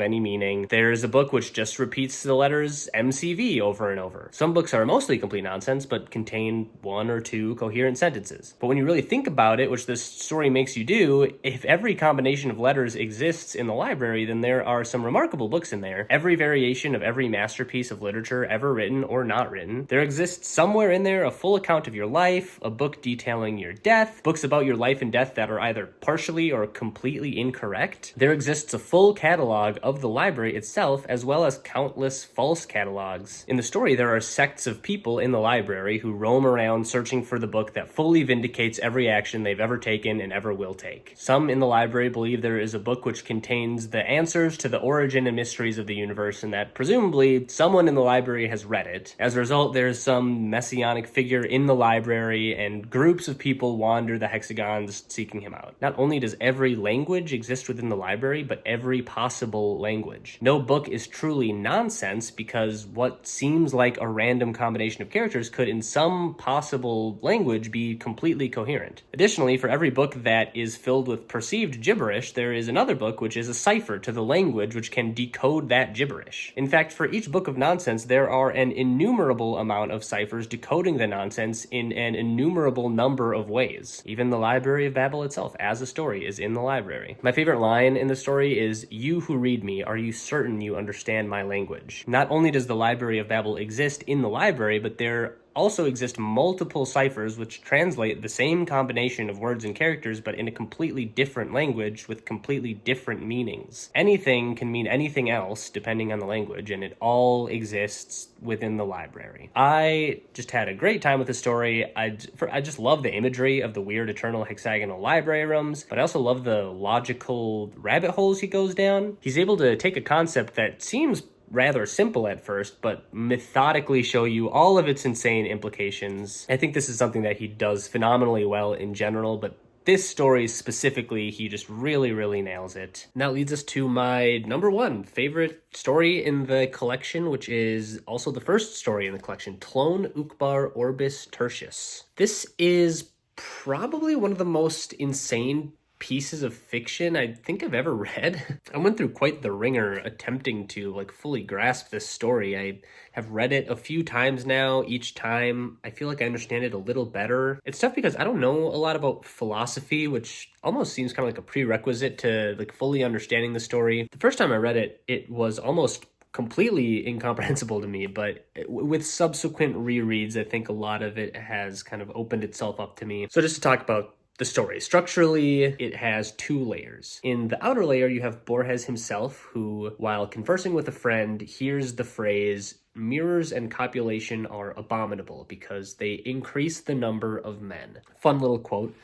any meaning. There's a book which just repeats the letters MCV over and over. Some books are mostly complete nonsense, but contain one or two coherent sentences. But when you really think about it, which this story makes you do, if every combination of letters exists in the library, then there are some remarkable books in there. Every variation of every masterpiece of literature ever written or not written. There exists somewhere in there a full account of your life, a book detailing your death, books about your life and death that are either partially or completely incorrect. There exists a full catalog of the library itself, as well as countless false catalogs. In the story, there are sects of people in the library who roam around searching for the book that fully vindicates every action they've ever taken and ever will take. Some in the library believe there is a book which contains the answers to the origin and mysteries of the universe, and that presumably someone in the library has read it. As a result, there's some messianic figure in the library, and groups of people wander the hexagons seeking him out. Not only does every language exist within the library, but every possible language. No book is truly nonsense because what seems like a random combination of characters could in some possible language be completely coherent. Additionally, for every book that is filled with perceived gibberish, there is another book which is a cipher to the language which can decode that gibberish. In fact, for each book of nonsense, there are an innumerable amount of ciphers decoding the nonsense in an innumerable number of ways. Even the Library of Babel itself, as a story, is in the library. My favorite line in the story is, "You who read me, are you certain you understand my language?" Not only does the Library of Babel exist in the library, but there also exist multiple ciphers which translate the same combination of words and characters but in a completely different language with completely different meanings. Anything can mean anything else depending on the language, and it all exists within the library. I just had a great time with the story. I just love the imagery of the weird eternal hexagonal library rooms, but I also love the logical rabbit holes he goes down. He's able to take a concept that seems rather simple at first, but methodically show you all of its insane implications. I think this is something that he does phenomenally well in general, but this story specifically, he just really nails it. And that leads us to my number one favorite story in the collection, which is also the first story in the collection, Tlön, Uqbar, Orbis, Tertius. This is probably one of the most insane pieces of fiction I think I've ever read. I went through quite the ringer attempting to fully grasp this story. I have read it a few times now. Each time I feel like I understand it a little better. It's tough because I don't know a lot about philosophy, which almost seems kind of like a prerequisite to fully understanding the story. The first time I read it, it was almost completely incomprehensible to me, but with subsequent rereads, I think a lot of it has kind of opened itself up to me. So just to talk about the story. Structurally, it has two layers. In the outer layer, you have Borges himself, who, while conversing with a friend, hears the phrase, "Mirrors and copulation are abominable because they increase the number of men." Fun little quote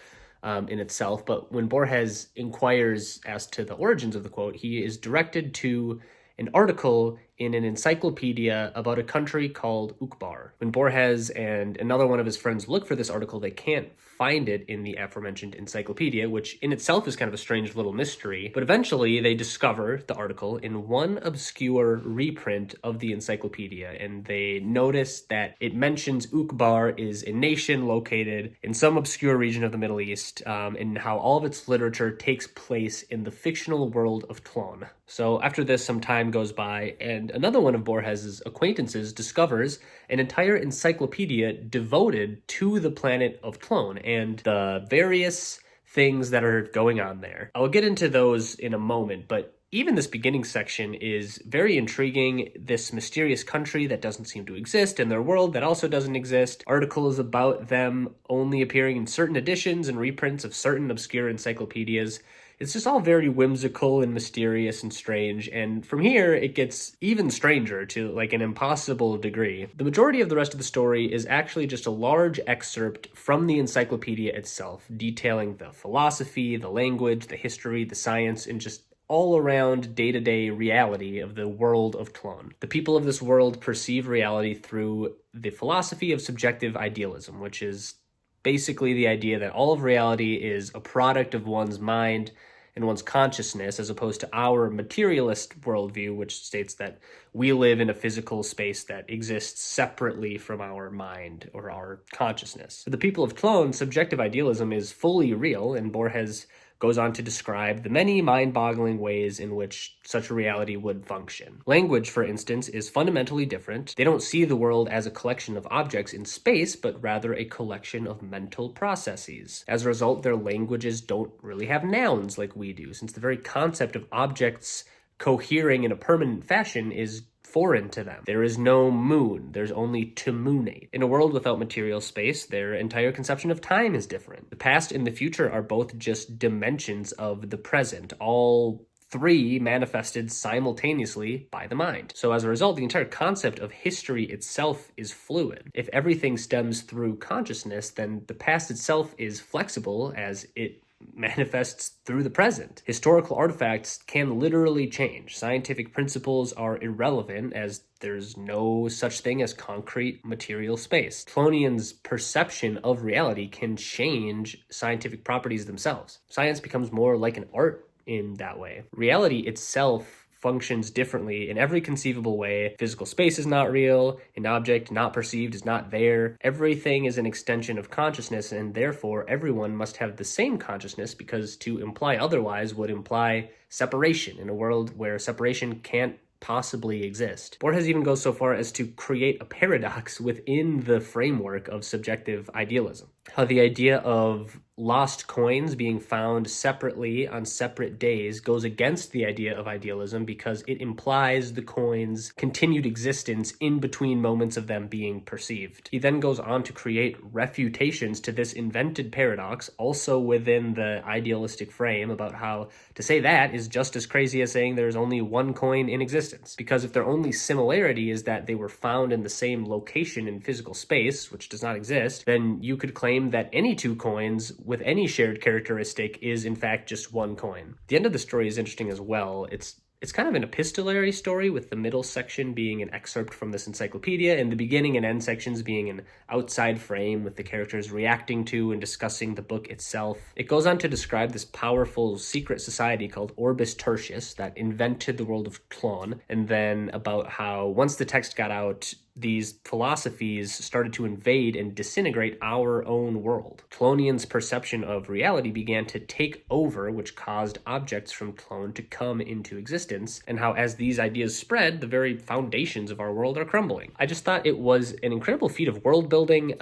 in itself, but when Borges inquires as to the origins of the quote, he is directed to an article in an encyclopedia about a country called Uqbar. When Borges and another one of his friends look for this article, they can't find it in the aforementioned encyclopedia, which in itself is kind of a strange little mystery. But eventually they discover the article in one obscure reprint of the encyclopedia, and they notice that it mentions Uqbar is a nation located in some obscure region of the Middle East, and how all of its literature takes place in the fictional world of Tlön. So after this, some time goes by, and another one of Borges's acquaintances discovers an entire encyclopedia devoted to the planet of Tlön and the various things that are going on there. I'll get into those in a moment, but even this beginning section is very intriguing. This mysterious country that doesn't seem to exist and their world that also doesn't exist. Articles about them only appearing in certain editions and reprints of certain obscure encyclopedias. It's just all very whimsical and mysterious and strange, and from here it gets even stranger to an impossible degree. The majority of the rest of the story is actually just a large excerpt from the encyclopedia itself, detailing the philosophy, the language, the history, the science, and just all-around day-to-day reality of the world of Tlön. The people of this world perceive reality through the philosophy of subjective idealism, which is basically the idea that all of reality is a product of one's mind in one's consciousness, as opposed to our materialist worldview, which states that we live in a physical space that exists separately from our mind or our consciousness. For the people of Tlön, subjective idealism is fully real, and Borges goes on to describe the many mind-boggling ways in which such a reality would function. Language, for instance, is fundamentally different. They don't see the world as a collection of objects in space, but rather a collection of mental processes. As a result, their languages don't really have nouns like we do, since the very concept of objects cohering in a permanent fashion is foreign to them. There is no moon, there's only to moonate. In a world without material space, their entire conception of time is different. The past and the future are both just dimensions of the present, all three manifested simultaneously by the mind. So as a result, the entire concept of history itself is fluid. If everything stems through consciousness, then the past itself is flexible as it manifests through the present. Historical artifacts can literally change. Scientific principles are irrelevant as there's no such thing as concrete material space. Tlönians' perception of reality can change scientific properties themselves. Science becomes more like an art in that way. Reality itself functions differently in every conceivable way. Physical space is not real. An object not perceived is not there. Everything is an extension of consciousness, and therefore everyone must have the same consciousness, because to imply otherwise would imply separation in a world where separation can't possibly exist. Borges even goes so far as to create a paradox within the framework of subjective idealism. How the idea of lost coins being found separately on separate days goes against the idea of idealism because it implies the coins' continued existence in between moments of them being perceived. He then goes on to create refutations to this invented paradox, also within the idealistic frame, about how to say that is just as crazy as saying there's only one coin in existence. Because if their only similarity is that they were found in the same location in physical space, which does not exist, then you could claim that any two coins with any shared characteristic is in fact just one coin. The end of the story is interesting as well. It's kind of an epistolary story, with the middle section being an excerpt from this encyclopedia and the beginning and end sections being an outside frame with the characters reacting to and discussing the book itself. It goes on to describe this powerful secret society called Orbis Tertius that invented the world of Tlön, and then about how once the text got out, these philosophies started to invade and disintegrate our own world. Tlönians' perception of reality began to take over, which caused objects from Tlön to come into existence, and how as these ideas spread, the very foundations of our world are crumbling. I just thought it was an incredible feat of world building.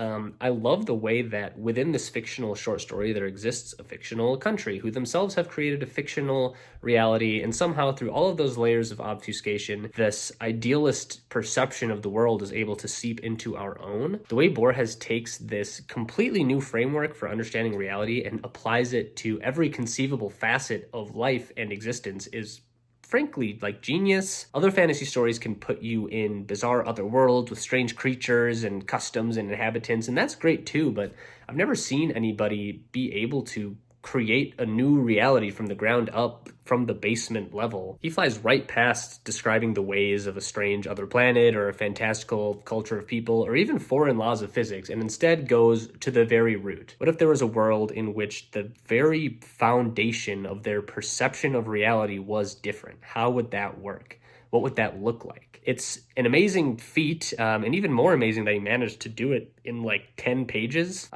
I love the way that within this fictional short story there exists a fictional country who themselves have created a fictional reality, and somehow through all of those layers of obfuscation, this idealist perception of the world is able to seep into our own. The way Borges takes this completely new framework for understanding reality and applies it to every conceivable facet of life and existence is frankly like genius. Other fantasy stories can put you in bizarre other worlds with strange creatures and customs and inhabitants, and that's great too, but I've never seen anybody be able to create a new reality from the ground up, from the basement level. He flies right past describing the ways of a strange other planet or a fantastical culture of people or even foreign laws of physics, and instead goes to the very root. What if there was a world in which the very foundation of their perception of reality was different? How would that work? What would that look like? It's an amazing feat, and even more amazing that he managed to do it in like 10 pages.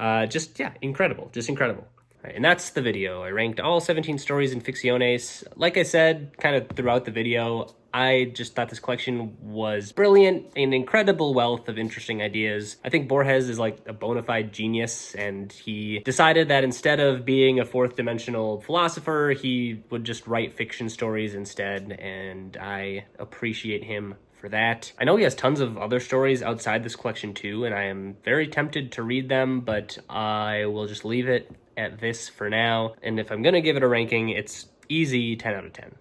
Incredible, just incredible. Right, and that's the video. I ranked all 17 stories in Ficciones. Like I said, kind of throughout the video, I just thought this collection was brilliant, an incredible wealth of interesting ideas. I think Borges is like a bona fide genius, and he decided that instead of being a fourth dimensional philosopher, he would just write fiction stories instead, and I appreciate him for that. I know he has tons of other stories outside this collection too, and I am very tempted to read them, but I will just leave it at this for now. And if I'm gonna give it a ranking, it's easy 10 out of 10.